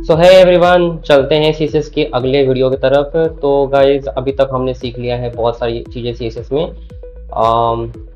सो है एवरीवन, चलते हैं सीएसएस के अगले वीडियो की तरफ। तो गाइज अभी तक हमने सीख लिया है बहुत सारी चीज़ें सीएसएस में।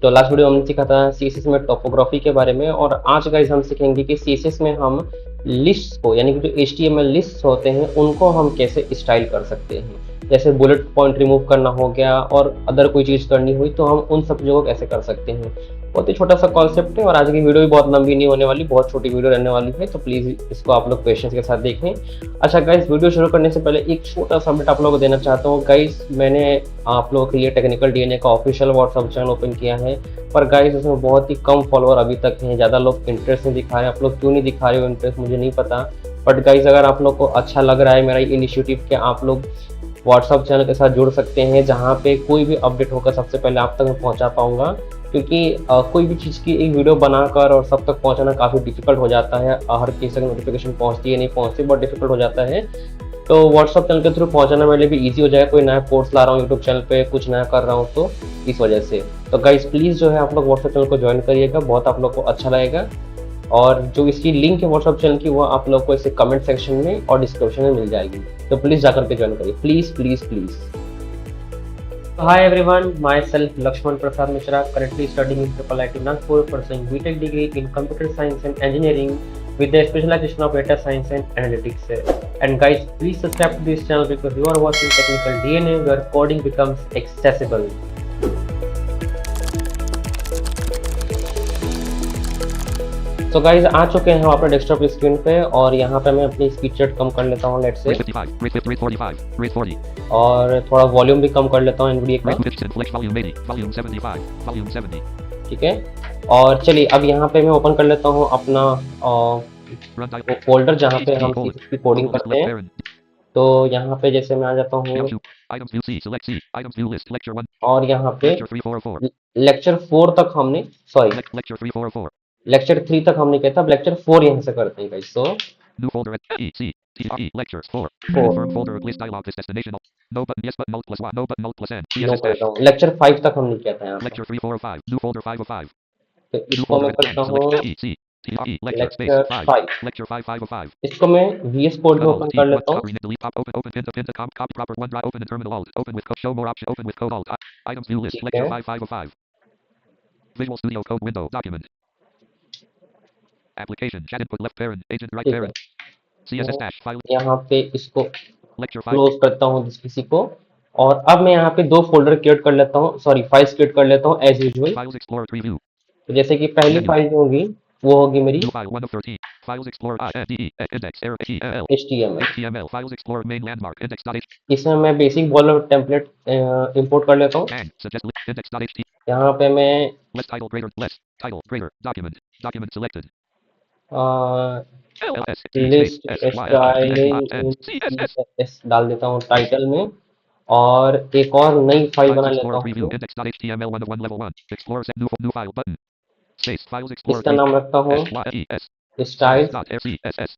तो लास्ट वीडियो हमने सीखा था सीएसएस में टोपोग्राफी के बारे में, और आज गाइज हम सीखेंगे कि सीएसएस में हम लिस्ट्स को, यानी कि जो एचटीएमएल लिस्ट्स होते हैं उनको हम कैसे स्टाइल कर सकते हैं। जैसे बुलेट पॉइंट रिमूव करना हो गया और अदर कोई चीज़ करनी हुई तो हम उन सब चीज़ों को कैसे कर सकते हैं। बहुत ही छोटा सा कॉन्सेप्ट है और आज की वीडियो भी बहुत लंबी नहीं होने वाली, बहुत छोटी वीडियो रहने वाली है, तो प्लीज़ इसको आप लोग पेशेंस के साथ देखें। अच्छा गाइस, वीडियो शुरू करने से पहले एक छोटा सा अपडेट आप लोगों को देना चाहता हूँ। गाइस मैंने आप लोगों के लिए टेक्निकल डीएनए का ऑफिशियल व्हाट्सअप चैनल ओपन किया है, पर गाइस उसमें बहुत ही कम फॉलोअर अभी तक हैं, ज़्यादा लोग इंटरेस्ट नहीं दिखा रहे हैं। आप लोग क्यों नहीं दिखा रहे हो इंटरेस्ट, मुझे नहीं पता। बट गाइस अगर आप लोग को अच्छा लग रहा है मेरा इनिशिएटिव कि आप लोग व्हाट्सअप चैनल के साथ जुड़ सकते हैं, जहाँ पे कोई भी अपडेट होगा सबसे पहले आप तक मैं पहुँचा पाऊँगा। क्योंकि कोई भी चीज़ की एक वीडियो बनाकर और सब तक पहुँचाना काफ़ी डिफिकल्ट हो जाता है। हर किसी तक नोटिफिकेशन पहुँचती है नहीं पहुँचती, बहुत डिफिकल्ट हो जाता है। तो व्हाट्सअप चैनल के थ्रू पहुँचाना मेरे लिए भी ईजी हो जाएगा। कोई नया कोर्स ला रहा हूँ यूट्यूब चैनल पे, कुछ नया कर रहा हूँ, तो इस वजह से। तो गाइज प्लीज़ जो है आप लोग व्हाट्सअप चैनल को ज्वाइन करिएगा, बहुत आप लोग को अच्छा लगेगा। और जो इसकी लिंक है व्हाट्सअप चैनल की, वो आप लोग को इसे कमेंट सेक्शन में और डिस्क्रिप्शन में मिल जाएगी। तो प्लीज़ जाकर के ज्वाइन करिए, please please please. Hi everyone, myself Lakshman Prasad Mishra, currently studying in Triple IT Nagpur, pursuing BTech degree in Computer Science and Engineering with the specialization of Data Science and Analytics. And guys, please subscribe to this channel because you are watching Technical DNA where coding becomes accessible. तो guys आ चुके हैं हम अपने desktop screen पे, और यहाँ पे मैं अपनी स्पीच रेट कम कर लेता हूँ लेट से, और थोड़ा वॉल्यूम भी कम कर लेता हूँ एनवीडिया का। ठीक है, और चलिए अब यहाँ पे मैं ओपन कर लेता हूँ अपना वो फोल्डर जहाँ पे हम सीएसएस की कोडिंग करते हैं। तो यहाँ पे जैसे मैं आ जाता हूँ और यहाँ पे लेक्चर 4 तक हमने, सॉरी लेक्चर 3 तक हमने किया था, लेक्चर 4 यहाँ से करते हैं guys. So New folder at EC TE lectures 4. Confirm folder list dialog this destination. No button yes button alt plus 1. No button alt plus n. CSS dash. Lecture 5 तक हमने किया था यहाँ पे। Lecture 3 4 5. New folder 5 of 5. तो इसको मैं करता हूँ लेक्चर 5। Lecture 5 5 of 5. इसको मैं VS कोड में ओपन कर लेता हूँ। Delete pop open open pin to copy proper OneDrive open in terminal alt open with show more option open with code alt items view list lecture 5 5 of 5. Visual Studio Code window document. Application chat input left parent agent right parent CSS dash file। यहाँ पे इसको close करता हूँ किसी को, और अब मैं यहाँ पे 2 फोल्डर क्रिएट कर लेता हूँ, सॉरी फाइल्स क्रिएट कर लेता हूँ एज यूजुअल। तो जैसे कि पहली फाइल जो होगी वो होगी मेरी HTML। इसमें मैं बेसिक बॉलर टेम्पलेट इंपोर्ट कर लेता हूँ। यहाँ पे मैं लिस्ट स्टाइलिंग डाल देता हूँ टाइटल में, और एक और नई फाइल बना लेता हूँ। इसका नाम रखता हूँ स्टाइल्स CSS।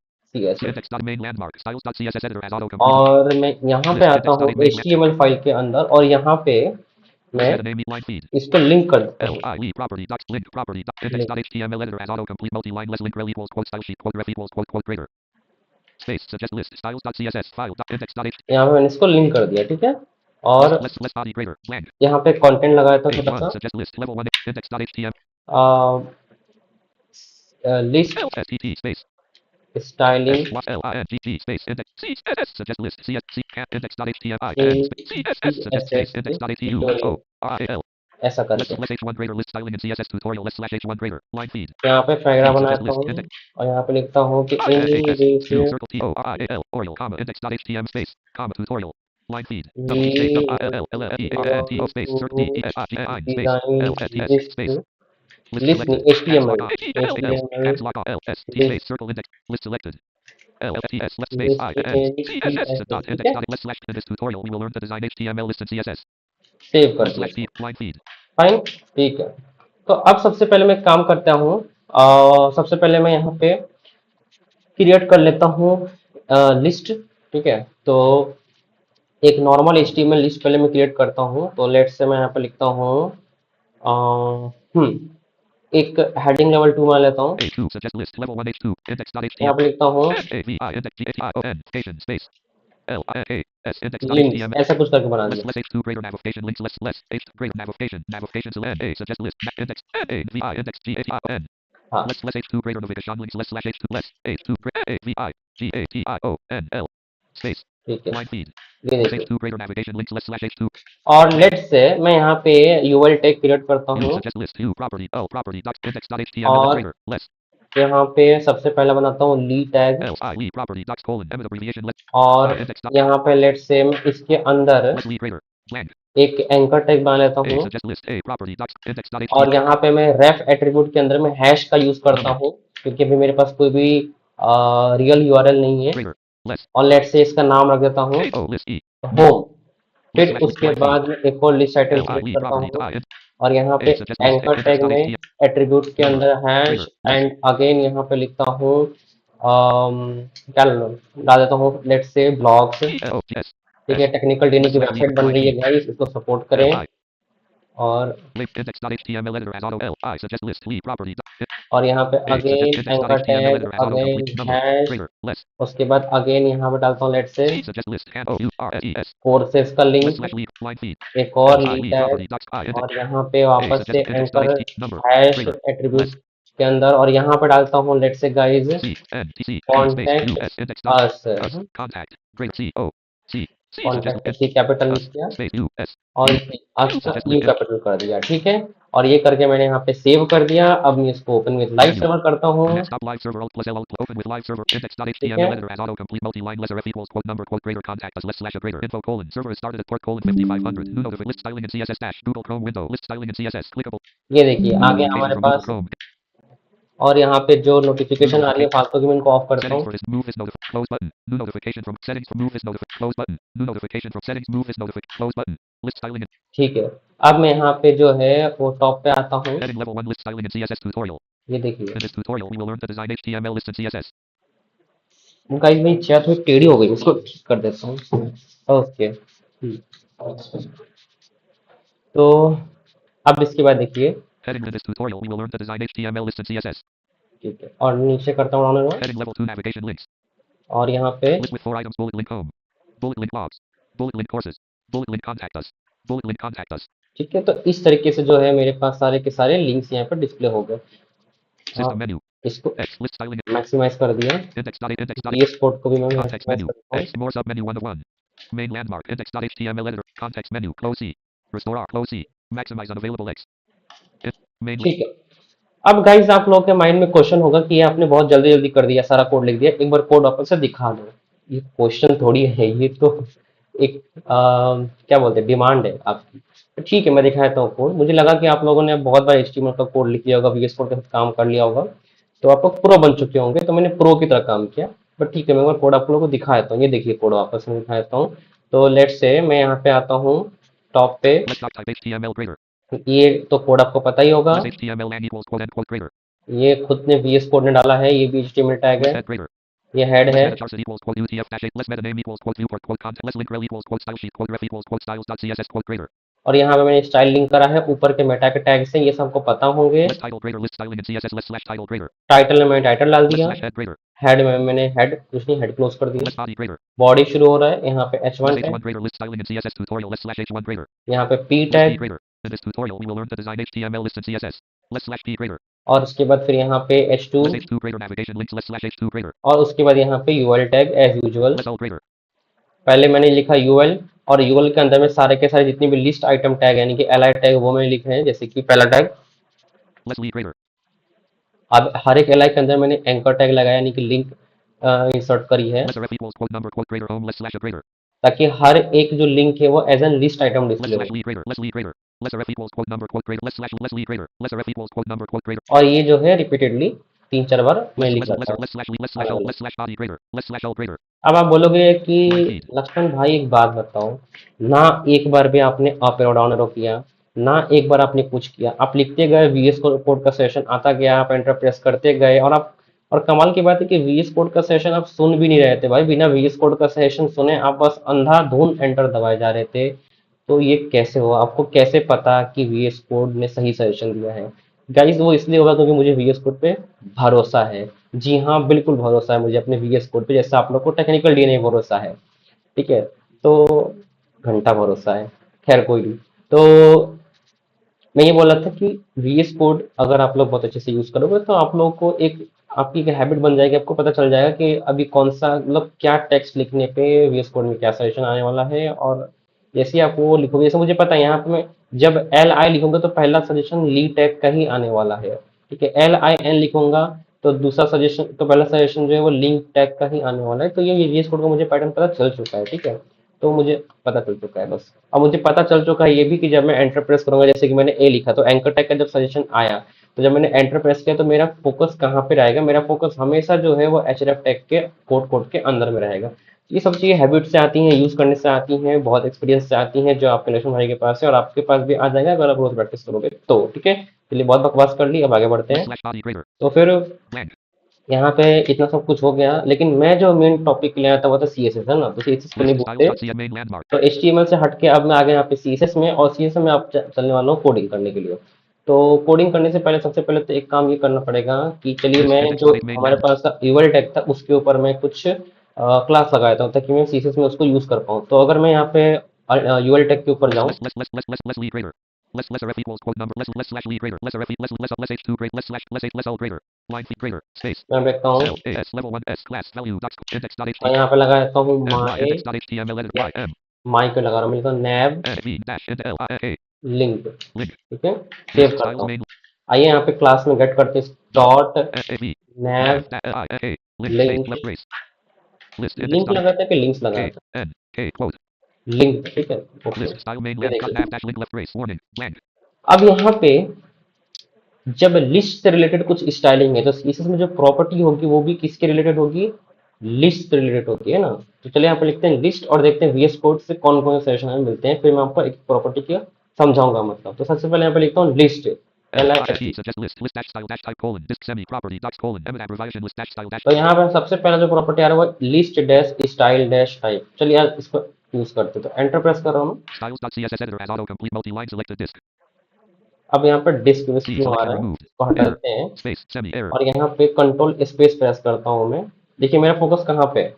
और मैं यहाँ पे आता हूँ HTML फाइल के अंदर, और यहाँ पे मैं इसको लिंक कर देता हूँ। यहाँ पे मैंने इसको लिंक कर दिया, ठीक है। और यहाँ पे कंटेंट लगाया था छोटा सा, लिस्ट स्टाइलिंग ऐसा करके यहाँ पे पैराग्राफ बनाता हूँ, और यहाँ पे लिखता हूँ कि लिस्ट HTML सेव कर दिया, फाइन, ठीक है। तो अब सबसे पहले मैं काम करता हूँ, सबसे पहले मैं यहाँ पे क्रिएट कर लेता हूँ लिस्ट, ठीक है। तो एक नॉर्मल HTML लिस्ट पहले मैं क्रिएट करता हूँ। तो लेट्स से मैं यहाँ पे लिखता हूँ एक हेडिंग लेवल 2 मान लेता हूँ। H2 suggest list level 1 H2 यहाँ index.html पे लिखता हूँ AVI index GHION cation space LIA S links, index.html ऐसा कुछ करके बना less दिया। less H2 greater navigation links less H greater navigation to N A suggest list index AVI index GHION हाँ less H2 greater navigation links less slash H2 less H2 AVI GATION space ठीक है, line feed ये less देखिए। H2 greater navigation links less slash H2 और let's say मैं यहाँ पे UL tag create करता use हूँ suggest list view property L property docs index.html is और greater less यहाँ पे सबसे पहले बनाता हूँ ली tag LIE property docs colon M abbreviation less और index यहाँ पे लेट्स से मैं इसके अंदर less Lee greater blank एक एंकर टैग बना लेता A हूँ suggest list A property docs index.html और यहाँ पे मैं रेफ एट्रीब्यूट के अंदर मैं हैश का यूज करता number हूँ क्योंकि अभी मेरे पास कोई भी रियल यूआरएल नहीं है। greater less और लेट्स से इसका नाम रख देता हूँ HO list E home. less फिर slash उसके line feed बाद में एक और लिस्ट आइटम सेलेक्ट LIE करता property हूँ die और यहाँ पे A suggest list anchor tag में index.html एट्रीब्यूट के number अंदर hash greater less and again यहाँ पे लिखता हूँ क्या डाल देता हूँ लेट्स से ब्लॉग्स। ELOGS ठीक है, S टेक्निकल डेनी less की slash D वेबसाइट बन line रही है feed गाइस, इसको सपोर्ट करें। LI और link index.html editor as auto LI suggest list Lee property और यहाँ पे A suggest again anchor index.html tag editor as auto again complete number hash greater less उसके बाद अगेन यहाँ पे डालता हूँ लेट्स से C suggest list and O U R S E S courses का less link, slash Lee line feed एक और LI li Lee tag property docs I index और यहाँ पे A वापस से suggest anchor index.ht number hash greater attribute less के अंदर और यहाँ पे डालता हूँ let's see guys C N T C T space U contact S index dot us. us contact greater C O C suggest contact C capital लिख us दिया space U S और U us U suggest U list capital कर दिया। ठीक है, और ये करके मैंने यहाँ पे सेव कर दिया। अब मैं इसको open with live menu server करता हूँ। desktop live server alt plus L alt open with live server ठीक है, index.html editor as autocomplete multi-line lesser f equals quote number quote greater contact us less slash a greater info colon server is started at port colon 5500 new notification list styling in CSS dash Google Chrome window list styling in CSS clickable ये देखिए आ गया notification हमारे from Google pass. Chrome और यहाँ पे जो new notification आ रही है notification फालतू की मैं इनको ऑफ करता settings हूँ। for this move this notify close button new notification from settings for move this notify close button new notification from settings move this notify close button list styling in ठीक है, अब मैं यहाँ पे जो है वो टॉप पे आता हूँ। heading level 1 list styling in CSS tutorial ये देखिए in this tutorial we will learn to design HTML lists in CSS guys, मेरी चेयर थोड़ी टेढ़ी हो गई, इसको ठीक कर देता हूँ। ओके, तो अब इसके बाद देखिए। heading in this tutorial we will learn to design HTML lists in CSS ठीक है, और नीचे करता हूँ download heading level 2 navigation links और यहाँ पे list with 4 items bullet link home bullet link blogs bullet link courses bullet link contact us ठीक है, तो इस तरीके से जो है मेरे पास सारे के सारे लिंक्स यहाँ पर डिस्प्ले हो गए। system आप menu इसको X list styling मैक्सिमाइज कर दिया। index.html VS कोड को भी मैं context मैक्सिमाइज menu करता हूँ। X more sub menu 1 of 1 main landmark index.html editor context menu close C restore R close C maximize unavailable X main ठीक है, अब गाइस आप लोगों के माइंड में क्वेश्चन होगा कि ये आपने बहुत जल्दी जल्दी कर दिया, सारा कोड लिख दिया, एक बार कोड वापस से दिखा दो। ये क्वेश्चन थोड़ी है, ये तो एक क्या बोलते हैं डिमांड है आपकी। तो ठीक है, मैं दिखाता हूँ कोड। मुझे लगा कि आप लोगों ने बहुत बार एचटीएमएल का कोड लिख लिया होगा, वीएस कोड के साथ काम कर लिया होगा, तो आप लोग प्रो बन चुके होंगे, तो मैंने प्रो की तरह काम किया। बट ठीक है, मैं एक बार कोड आप लोगों को दिखा देता हूँ। ये देखिए कोड वापस में दिखा देता हूँ। तो लेट्स से मैं यहाँ पे आता हूँ टॉप पे। list doc type HTML greater ये तो कोड आपको पता ही होगा, less HTML and equals quote end quote greater ये खुद ने वीएस कोड ने डाला है, ये भी एचटीएमएल टैग less है, head greater ये हेड less है। meta charset equals quote UTF dash 8 less meta name equals quote viewport quote content less link rel equals quote style sheet quote ref equals quote styles dot CSS quote greater और यहाँ पे मैंने style link करा है ऊपर के Meta के tag से, ये सबको पता होंगे। less title greater list styling in CSS less slash title greater title में मैंने टाइटल डाल less दिया, slash head greater हेड में मैंने हेड कुछ नहीं, हेड क्लोज कर दिया। less body greater बॉडी शुरू हो रहा है, यहाँ पे less H1 H1 tag, greater list styling in CSS tutorial less slash H1 greater यहाँ पे P less P tag greater in this tutorial we will learn to design HTML lists in CSS less slash P greater और उसके बाद फिर यहाँ पे H2 less H2 greater navigation links less slash H2 greater और उसके बाद यहाँ पे UL tag as usual. less L greater पहले मैंने लिखा UL और UL के अंदर में सारे के सारे जितनी भी लिस्ट आइटम टैग यानी कि एल टैग वो मैंने लिखे हैं, जैसे कि पहला टैग। less Lee greater अब हर एक एल के अंदर मैंने एंकर टैग लगाया यानी कि लिंक इंसर्ट करी है, less ref equals quote number quote greater home less slash a greater ताकि हर एक जो लिंक है वो as an list item less display हो। slash Lee greater less ref equals quote number quote greater less slash less Lee greater less ref equals quote number quote greater और ये जो है रिपीटेडली 3-4 बार मैं लिख less रहा था less slash Lee less slash L less slash body greater less slash L greater अब आप बोलोगे कि line feed लक्ष्मण भाई एक बात बताओ, ना एक बार भी आपने अप एरो डाउन एरो किया, ना एक बार आपने कुछ किया, आप लिखते गए वीएस कोड का सेशन आता गया, आप एंटर प्रेस करते गए और कमाल की बात है कि वीएस कोड का सेशन आप सुन भी नहीं रहे थे भाई, बिना वीएस कोड का सेशन सुने आप बस अंधाधुंध एंटर दबाए जा रहे थे। तो ये कैसे हुआ? आपको कैसे पता कि वीएस कोड ने सही सजेशन दिया है? गाइस वो इसलिए होगा क्योंकि मुझे वीएस कोड पे भरोसा है। जी हाँ, बिल्कुल भरोसा है मुझे अपने वीएस कोड पे, जैसे आप लोग को टेक्निकल डीएनए भरोसा है। ठीक है, तो घंटा भरोसा है। खैर कोई नहीं। तो मैं ये बोल रहा था कि वीएस कोड अगर आप लोग बहुत अच्छे से यूज करोगे तो आप लोगों को एक आपकी एक हैबिट बन जाएगी, आपको पता चल जाएगा कि अभी कौन सा मतलब क्या टेक्स्ट लिखने पे वीएस कोड में क्या सजेशन आने वाला है। और जैसे ही आप वो लिखोगे, जैसे मुझे पता है यहाँ पे मैं जब एल आई लिखूंगा तो पहला सजेशन ली टैग का ही आने वाला है। ठीक है, एल आई एन लिखूंगा तो दूसरा सजेशन, तो पहला सजेशन जो है वो लिंक टैग का ही आने वाला है। तो ये वीएस कोड का मुझे पैटर्न पता चल चुका है। ठीक है, तो मुझे पता चल चुका है बस। और मुझे पता चल चुका है ये भी कि जब मैं एंटर प्रेस करूंगा, जैसे कि मैंने ए लिखा तो एंकर टैग का जब सजेशन आया, तो जब मैंने एंटर प्रेस किया तो मेरा फोकस कहाँ पे रहेगा, मेरा फोकस हमेशा जो है वो एचरेफ टैग के कोड कोड के अंदर में रहेगा। ये सब चीज़ें हैबिट से आती हैं, यूज करने से आती हैं, बहुत एक्सपीरियंस से आती हैं, जो आपके लक्ष्मण भाई के पास है और आपके पास भी आ जाएगा अगर आप रोज प्रैक्टिस करोगे तो। ठीक है, चलिए बहुत बकवास कर ली, अब आगे बढ़ते list हैं। slash body greater तो फिर blank यहाँ पे इतना सब कुछ हो गया, लेकिन मैं जो मेन टॉपिक के लिए आया था वो था सीएसएस, है ना, तो सीएसएस को नहीं list भूलते। styles.cm main landmark तो एचटीएमएल से हट के अब मैं आ गया यहाँ पे सीएसएस में, और सीएसएस में आप चलने वाला हूँ कोडिंग करने के लिए। तो कोडिंग करने से पहले सबसे पहले तो एक काम ये करना पड़ेगा कि चलिए list मैं index जो type main हमारे landmark पास यूएल टैग था उसके ऊपर मैं कुछ क्लास लगाया था ताकि मैं सीएसएस में उसको यूज कर पाऊँ। तो अगर मैं यहाँ पे यूएल टैग के ऊपर less जाऊँ, less less less less less less lead greater less f equals quote number less slash lead greater less f less less h2 greater less slash less h less l greater line feet greater space मैं देखता हूँ l a s level 1 s class value docs और index.ht यहाँ पे लगा देता हूँ m y माई, index.html editor या y m माई पे लगा रहा हूँ, मैं लिखता हूँ नैब n v dash int l a link. link ठीक है, सेव list करता styles हूँ। main आइए यहाँ पे क्लास में गेट करते हैं dot nav nav naive I a link space link. left brace list link index.ht लगाते हैं कि लिंक्स k लगाते n k quote हैं, लिंक। ठीक है, ओके, list style main ये land देखिए। nav dash link left brace warning blank अब यहाँ पे जब लिस्ट से रिलेटेड कुछ स्टाइलिंग है तो सीएसएस में जो प्रॉपर्टी होगी वो भी किसके रिलेटेड होगी, लिस्ट से रिलेटेड होगी, है ना। तो चलिए यहाँ पे लिखते हैं लिस्ट और देखते हैं वीएस कोड से कौन कौन से सेशन हमें मिलते हैं, फिर मैं आपको एक प्रॉपर्टी की समझाऊंगा। मतलब तो सबसे पहले यहाँ पे लिखता हूँ list, L L I I S T T. suggest list list dash style dash type colon disk semi property docs colon m abbreviation list dash style dash तो यहाँ पे सबसे पहला जो प्रॉपर्टी आ रहा है वो list dash style dash type. चलिए यार इसको यूज करते हैं, तो एंटर प्रेस कर रहा हूँ मैं। styles.css editor as autocomplete multi-line selected disk अब यहाँ पर डिस्क विस्क C क्यों आ selection रहा है, removed इसको हटा error देते हैं। space semi error और यहाँ पे कंट्रोल स्पेस प्रेस करता हूँ मैं। देखिए मेरा फोकस कहाँ पे है,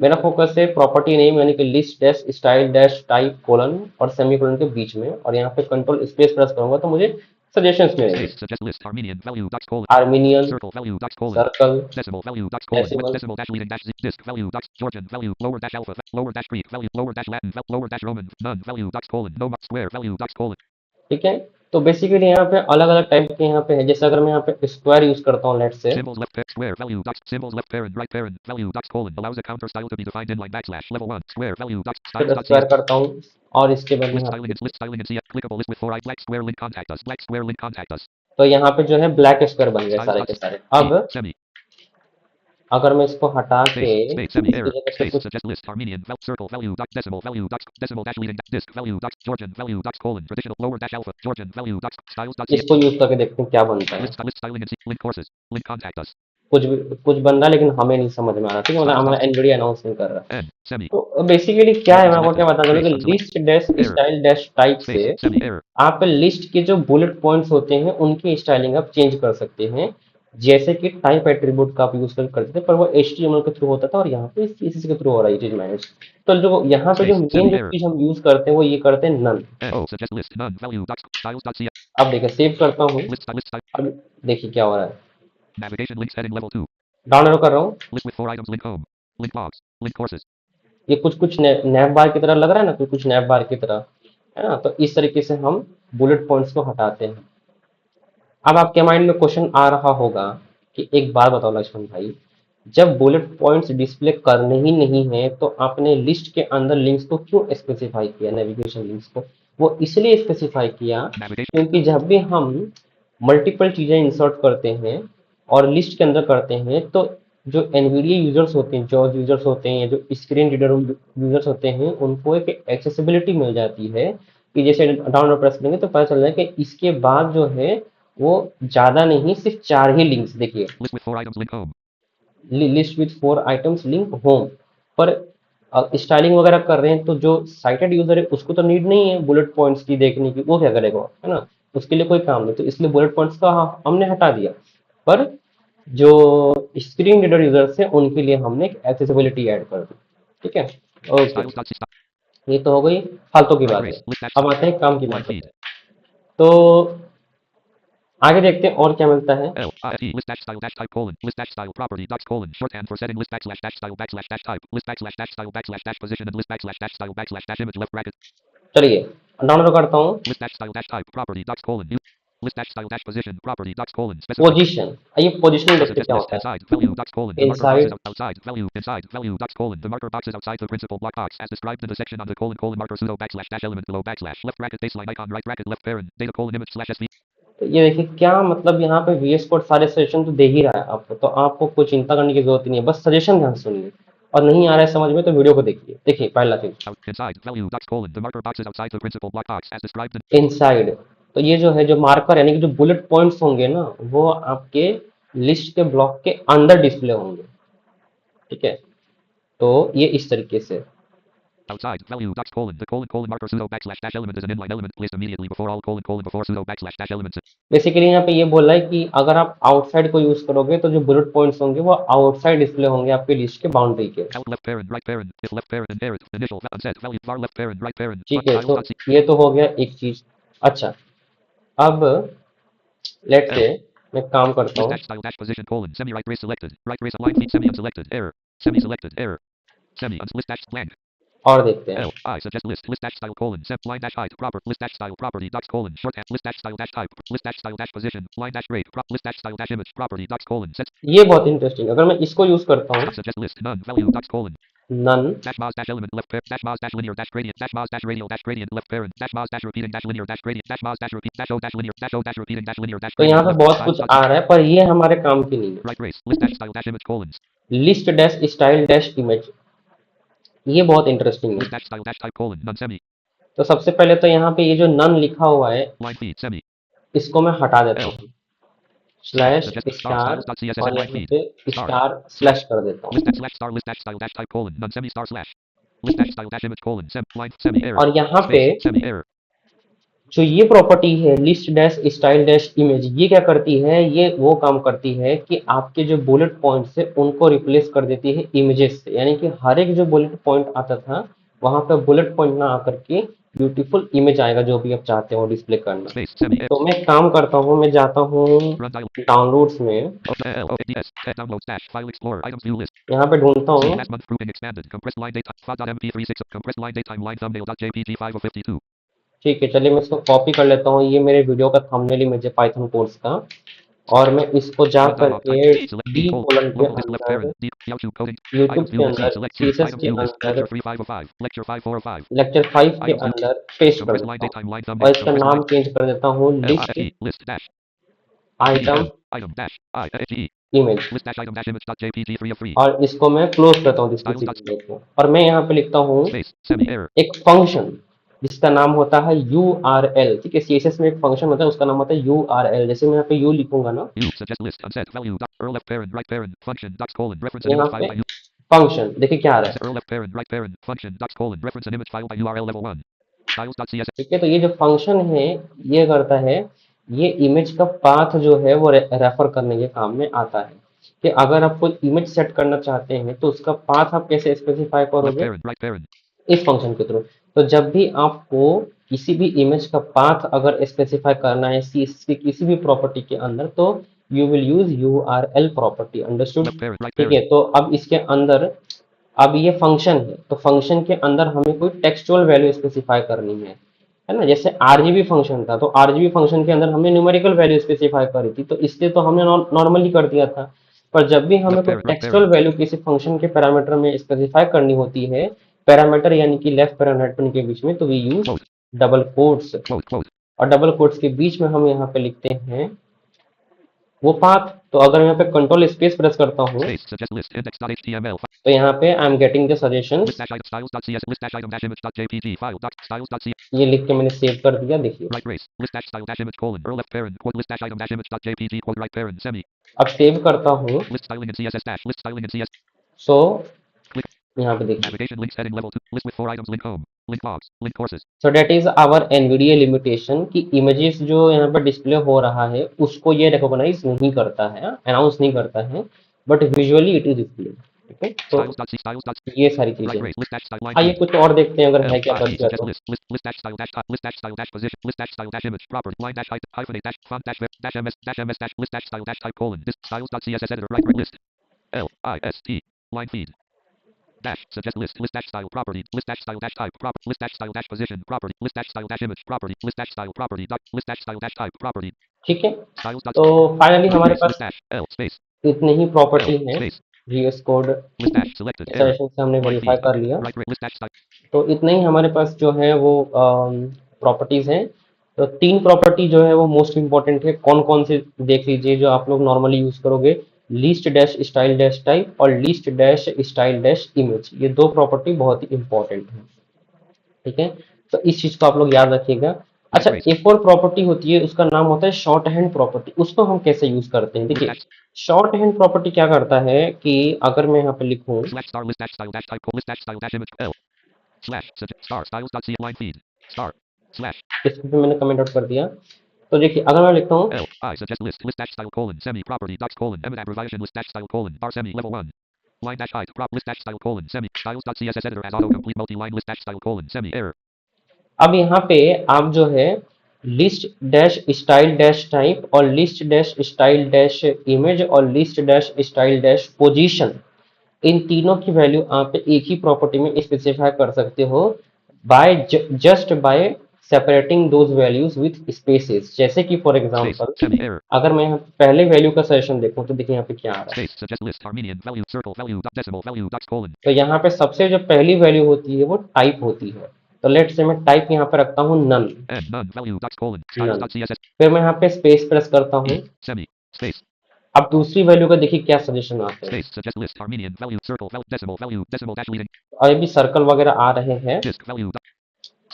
मेरा फोकस है प्रॉपर्टी नेम यानी कि list dash style dash type colon और सेमी कोलन के बीच में, और यहाँ पे कंट्रोल स्पेस प्रेस करूंगा तो मुझे सजेशंस मिलेंगे। space suggest list Armenian value docs colon Armenian, circle value docs colon circle, decimal value docs colon wedge decimal, decimal dash leading dash z disk value docs Georgian value lower dash alpha lower dash Greek value lower dash Latin lower dash Roman none value docs colon no square value docs colon ठीक है। तो basically यहाँ पे अलग अलग type के यहाँ पे है, जैसे अगर मैं यहाँ पे स्क्वायर यूज करता हूँ लेट से, symbols left pair square value docs symbols left parent right parent value docs colon allows a counter style to be defined in line backslash level 1 square value docs फिर square styles.cs करता हूँ और इसके बाद list यहाँ styling पे, and list styling and CF clickable list with 4 I black square link contact us तो यहाँ पे जो है ब्लैक स्क्वायर बन गए styles सारे dot के सारे। C अब semi अगर मैं इसको हटा के space semi इसकी error जगह पे space कुछ, suggest list Armenian circle value docs decimal dash leading disk value docs Georgian value docs colon traditional lower dash alpha Georgian value docs styles.cs इसको यूज करके देखते हैं क्या बनता है। list styling and C link courses link contact us कुछ भी कुछ बन रहा है लेकिन हमें नहीं समझ में आ रहा। ठीक है, मतलब styles हमारा dot एनवीडिया अनाउंस नहीं कर रहा। n semi तो बेसिकली क्या है, button मैं आपको क्या selected बताना चाहूँगा space कि unselect list dash error style dash type space से semi error आप लिस्ट के जो बुलेट पॉइंट्स होते हैं उनकी स्टाइलिंग आप चेंज कर सकते हैं, जैसे कि टाइप एट्रीब्यूट का आप यूज करते थे, पर वो एचटीएमएल के थ्रू होता था और यहाँ पे सीएसएस के थ्रू हो रहा है ये चीज मैनेज। तो जो यहाँ पे जो space मेन semi जो error चीज हम यूज करते हैं वो ये करते हैं none. o suggest list none value docs styles.cs अब देखिए सेव करता हूँ, list style अब देखिए क्या हो रहा है, navigation links heading level 2 download कर रहा हूँ। list with 4 items link home link box link courses ये कुछ कुछ नैप बार की तरह लग रहा है ना, कुछ कुछ नैप बार की तरह, है ना। तो इस तरीके से हम बुलेट पॉइंट्स को हटाते हैं। अब आपके माइंड में क्वेश्चन आ रहा होगा कि एक बात बताओ लक्ष्मण भाई, जब बुलेट पॉइंट्स डिस्प्ले करने ही नहीं है तो आपने लिस्ट के अंदर लिंक्स को क्यों स्पेसिफाई किया, नेविगेशन लिंक्स को। वो इसलिए स्पेसिफाई किया navigation क्योंकि जब भी हम मल्टीपल चीजें इंसर्ट करते हैं और लिस्ट के अंदर करते हैं तो जो एनवीडिया यूजर्स होते हैं, जॉर्ज यूजर्स होते हैं, जो स्क्रीन रीडर यूजर्स होते हैं, उनको एक एक्सेसिबिलिटी मिल जाती है कि जैसे डाउनलोड प्रेस करेंगे तो पता चल जाए कि इसके बाद जो है वो ज्यादा नहीं, सिर्फ 4 ही लिंक्स। देखिए list with 4 items link home list with 4 items link home, पर स्टाइलिंग वगैरह कर रहे हैं तो जो साइटेड यूजर है उसको तो नीड नहीं है बुलेट पॉइंट्स की देखने की, वो क्या करेगा, है ना। उसके लिए कोई काम नहीं, तो इसलिए बुलेट पॉइंट्स का हमने हटा दिया। पर जो स्क्रीन रीडर यूजर्स हैं उनके लिए हमने एक एक्सेसिबिलिटी ऐड कर दी। ठीक है, ओके। Styles.c style. ये तो हो गई फालतू की Right बात है। trace. List अब text. आते हैं काम की Line बातों feed. पे। तो आगे देखते हैं और क्या मिलता है। L. I. T. List dash style dash type colon. List dash style property docs colon. Shorthand for setting list backslash dash style backslash dash type. List backslash dash style backslash dash position and list backslash dash style backslash dash image left bracket. चलिए download करता हूँ। List dash style dash type property docs colon. New. List dash style dash position property docs colon. Specify. Position, ये position देखते Suggest क्या list होता है। inside value docs colon. The marker box is inside, outside value inside value docs colon. The marker box is outside the principal block box as described in the section on the colon marker pseudo backslash dash element below backslash left bracket baseline icon right bracket left parent data colon image slash sv. तो ये देखिए क्या मतलब, यहाँ पे VS code सारे suggestion तो दे ही रहा है आपको, तो आपको कोई चिंता करने की जरूरत ही नहीं है, बस सजेशन ध्यान से सुनिए। और नहीं आ रहा है समझ में तो वीडियो को देखिए। देखिए पहला चीज Inside value docs colon. The marker box is outside the principal block box as described in. Inside, तो ये जो है जो मार्कर यानी कि जो बुलेट पॉइंट्स होंगे ना, वो आपके लिस्ट के ब्लॉक के अंदर डिस्प्ले होंगे। ठीक है, तो ये इस तरीके से। Outside value docs colon. The colon marker pseudo backslash dash element is an inline element placed immediately before all colon before pseudo backslash dash elements. Basically यहाँ पे ये बोल रहा है कि अगर आप आउटसाइड को यूज करोगे तो जो बुलेट पॉइंट्स होंगे वो आउटसाइड डिस्प्ले होंगे आपके लिस्ट के बाउंड्री के। Out left parent right parent if left parent inherit initial unset value var left parent right parent. ठीक है, तो Styles.c. ये तो हो गया एक चीज। अच्छा, अब लेट्स से मैं काम करता List हूँ। dash style dash position colon semi right brace selected right brace align feet semi unselected error semi selected error semi list dash blank. और देखते हैं। L. I. Suggest list dash style colon sem line dash height proper list dash style property docs colon shorthand list dash style dash type list dash style dash position line dash rate list dash style dash image property docs colon sets. ये बहुत interesting, अगर मैं इसको use करता हूँ, Suggest list none value docs colon none, dash mouse dash element left pair dash mouse dash linear dash gradient dash mouse dash radial dash gradient left parent dash mouse dash repeating dash linear dash gradient dash mouse dash repeat dash o dash linear dash o dash repeating dash linear dash तो यहाँ gradient पे left बहुत कुछ आ रहा है पर ये हमारे काम की नहीं है। right race list dash style dash image colons list dash style dash image, ये बहुत इंटरेस्टिंग है। list dash style dash type colon none semi तो सबसे पहले तो यहाँ पे ये जो नन लिखा हुआ है line feed semi इसको मैं हटा देता L. हूँ, स्लैश Suggest स्टार styles.css और line यहाँ feed पे star स्टार स्लैश कर देता list हूँ। dash slash star list dash style dash type colon none semi star slash list dash style dash image colon sem line semi error और यहाँ पे space semi error जो ये property है list dash style dash image, ये क्या करती है, ये वो काम करती है कि आपके जो बुलेट पॉइंट्स है उनको रिप्लेस कर देती है इमेजेस से। यानी कि हर एक जो बुलेट पॉइंट आता था वहां पे बुलेट पॉइंट ना आकर के ब्यूटीफुल इमेज आएगा जो भी आप चाहते हो डिस्प्ले करना। space semi error तो मैं काम करता हूँ, मैं जाता हूँ run dial डाउनलोड्स में, ODS downloads dash file explorer items view list यहाँ पे ढूंढता see हूँ। last month grouping expanded compressed line data file.mp36 compressed line daytime line thumbnail.jpg 5 of 52 ठीक है, चलिए मैं इसको कॉपी कर लेता हूँ, ये मेरे वीडियो का थंबनेल इमेज है पाइथन कोर्स का, और मैं इसको जा run dialog करके type select D D colon colon के local list left अंदर parent D YouTube coding YouTube items के view list अंदर select queue सीएसएस items के view list अंदर lecture 3 5 of 5 lecture 5 4 of 5 lecture 5 के items view अंदर paste कर compressed line देता हूँ daytime line और thumbnail इसका compressed नाम line चेंज कर देता हूँ list LIFE list dash item item dash IFE image, list dash item dash image.jpg 3 of 3 और इसको मैं क्लोज करता हूँ दिस को, और मैं यहाँ पे लिखता हूँ space semi error एक फंक्शन जिसका नाम होता है URL। ठीक है, सीएसएस में एक फंक्शन होता है उसका नाम होता है URL। जैसे मैं यहाँ पे U लिखूंगा ना, U suggest list unset value left parent right parent function docs colon reference an यहाँ image पे file by फंक्शन देखिए क्या आ रहा है। left parent right parent function docs colon reference an image file by URL level 1 styles.css ठीक है, तो ये जो फंक्शन है ये करता है, ये इमेज का पाथ जो है वो रेफर करने के काम में आता है कि अगर आप कोई इमेज सेट करना चाहते हैं तो उसका पाथ आप कैसे स्पेसिफाई left करोगे, parent right parent इस फंक्शन के थ्रू। तो जब भी आपको किसी भी इमेज का पाथ अगर स्पेसिफाई करना है CSS की किसी भी प्रॉपर्टी के अंदर, तो you will use URL property, understood. left parent right ठीक parent है, तो अब इसके अंदर अब ये फंक्शन है, तो फंक्शन के अंदर हमें कोई टेक्सचुअल वैल्यू स्पेसिफाई करनी है ना। जैसे आरजीबी फंक्शन था, तो आरजीबी फंक्शन के अंदर हमने न्यूमेरिकल वैल्यू स्पेसिफाई करी थी, तो इसलिए तो हमने नॉर्मली कर दिया था। पर जब भी हमें left कोई parent right textual parent value किसी फंक्शन के पैरामीटर में स्पेसिफाई करनी होती है, पैरामीटर यानी कि लेफ्ट पैरामीटर के बीच में, तो we use quote double quotes, quote और डबल कोट्स के बीच में हम यहाँ पे लिखते हैं वो पाथ। तो अगर मैं यहाँ पे कंट्रोल स्पेस प्रेस करता हूँ space suggest list index.html तो यहाँ पे I am getting the suggestion, list dash item styles.cs list dash item dash image.jpg file doc styles.cs ये लिख के मैंने सेव कर दिया। देखिए right race list dash style dash image colon left parent quote list dash item dash image.jpg quote right parent semi अब save करता हूँ, list styling in CSS dash list styling in CS so click यहाँ पे देखिए navigation links heading level 2 list with 4 items link home Link box. Link courses. So that is our NVDA limitation कि images जो यहाँ पर display हो रहा है उसको ये रिकॉग्नाइज नहीं करता है, अनाउंस नहीं करता है, but visually it is display. ठीक है, तो Styles.c styles. ये सारी Right चीजें। race. List dash style line आइए feed. कुछ और देखते हैं अगर L है क्या I बच E गया suggest तो। list dash style dash list dash style dash position list dash style dash image property line dash height hyphenate dash font dash ms dash list dash style dash type colon this styles.css editor right list L I S T line feed dash suggest list dash style property list dash style dash type list dash style dash position property list dash style dash image property list dash style property list dash style dash type property ठीक है, styles तो finally हमारे list पास dash L space इतने ही L property हैं। space GS code list dash selected error suggestion से हमने line verify feed कर लिया, right list dash style तो इतने ही हमारे पास जो है वो प्रॉपर्टीज हैं। तो तीन प्रॉपर्टी जो है वो मोस्ट इंपॉर्टेंट है, कौन कौन से देख लीजिए जो आप लोग नॉर्मली यूज करोगे। List dash style dash type और list dash style dash image, ये दो प्रॉपर्टी बहुत ही इंपॉर्टेंट है। ठीक है, तो इस चीज को आप लोग याद रखिएगा। right अच्छा, race एक और प्रॉपर्टी होती है, उसका नाम होता है शॉर्ट हैंड प्रॉपर्टी। उसको हम कैसे यूज करते हैं, list देखिए dash शॉर्ट हैंड प्रॉपर्टी क्या करता है कि अगर मैं यहाँ पे लिखूं slash star list dash style dash type list dash style dash image L slash suggest star styles.c line feed star slash इसको भी मैंने कमेंट आउट कर दिया। तो देखिए अगर मैं लिखता हूँ L I suggest list dash style colon semi property docs colon eminent abbreviation list dash style colon bar semi level 1 line dash height prop list dash style colon semi styles.css editor as autocomplete multi line list dash style colon semi error अब यहाँ पे आप जो है list dash style dash type और list dash style dash image और list dash style dash position, इन तीनों की वैल्यू आप एक ही प्रॉपर्टी में स्पेसिफाई कर सकते हो by just by separating those values with spaces. जैसे कि for space example semi error अगर मैं यहाँ पहले वैल्यू का सजेशन देखूं तो देखिए यहाँ पे क्या आ रहा है। space suggest list Armenian value circle value decimal value docs colon तो यहाँ पे सबसे जो पहली वैल्यू होती है वो टाइप होती है। तो लेट से मैं टाइप यहाँ पे रखता हूँ none, n none value docs colon none, styles.css फिर मैं यहाँ पे स्पेस प्रेस करता हूँ। e semi space अब दूसरी वैल्यू का देखिए क्या सजेशन आते हैं, space suggest list Armenian value circle decimal dash leading और ये भी सर्कल वगैरह आ रहे हैं। disk value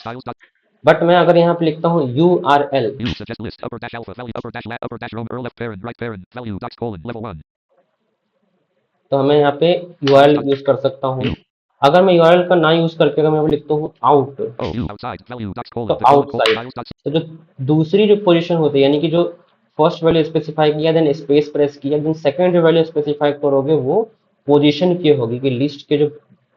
styles dot but मैं अगर यहाँ पे लिखता हूँ URL, u suggest list upper dash alpha value upper dash Rome left parent right parent value docs colon level 1 तो मैं यहाँ पे URL यूज कर सकता हूँ। अगर मैं URL का ना यूज करके अगर मैं लिखता हूँ out, oh u outside value docs तो colon the colon outside, styles dot तो जो दूसरी जो पोजीशन होती है यानी कि जो फर्स्ट वैल्यू स्पेसिफाई किया देन स्पेस प्रेस किया देन सेकंड जो वैल्यू स्पेसिफाई करोगे वो पोजीशन की होगी कि लिस्ट के जो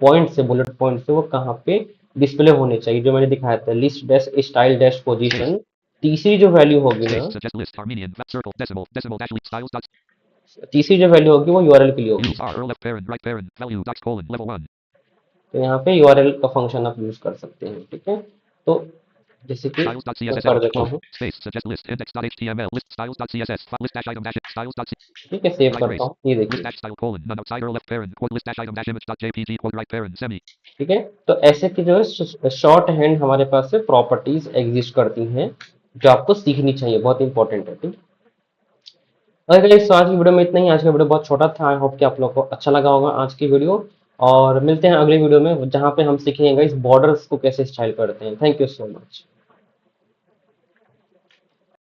पॉइंट्स है, बुलेट पॉइंट्स है, वो कहाँ पे डिस्प्ले होने चाहिए, जो मैंने दिखाया था list dash style dash position. तीसरी जो वैल्यू होगी ना, space suggest list Armenian circle decimal dash lead styles dot तीसरी जो वैल्यू होगी वो URL के लिए होगी। use r left parent right parent value docs colon level 1 तो यहाँ पे URL का फंक्शन आप यूज कर सकते हैं। ठीक है, तो जैसे कि मैं styles.css कर editor देता close हूँ। space suggest list index.html list styles.css list dash item dash styles dot ठीक है, सेव right करता race हूँ, ये list देखिए। dash style colon none outsider left parent quote list dash item dash image dot jpg quote right parent semi ठीक है, तो ऐसे की जो है शॉर्ट हैंड हमारे पास से प्रॉपर्टीज एग्जिस्ट करती हैं जो आपको सीखनी चाहिए, बहुत इंपॉर्टेंट है। ठीक, अगर गाइस आज की वीडियो में इतना ही। आज का वीडियो बहुत छोटा था, आई होप कि आप लोगों को अच्छा लगा होगा आज की वीडियो, और मिलते हैं अगले वीडियो में जहाँ पे हम सीखेंगे इस बॉर्डर्स को कैसे स्टाइल करते हैं। Thank you so much.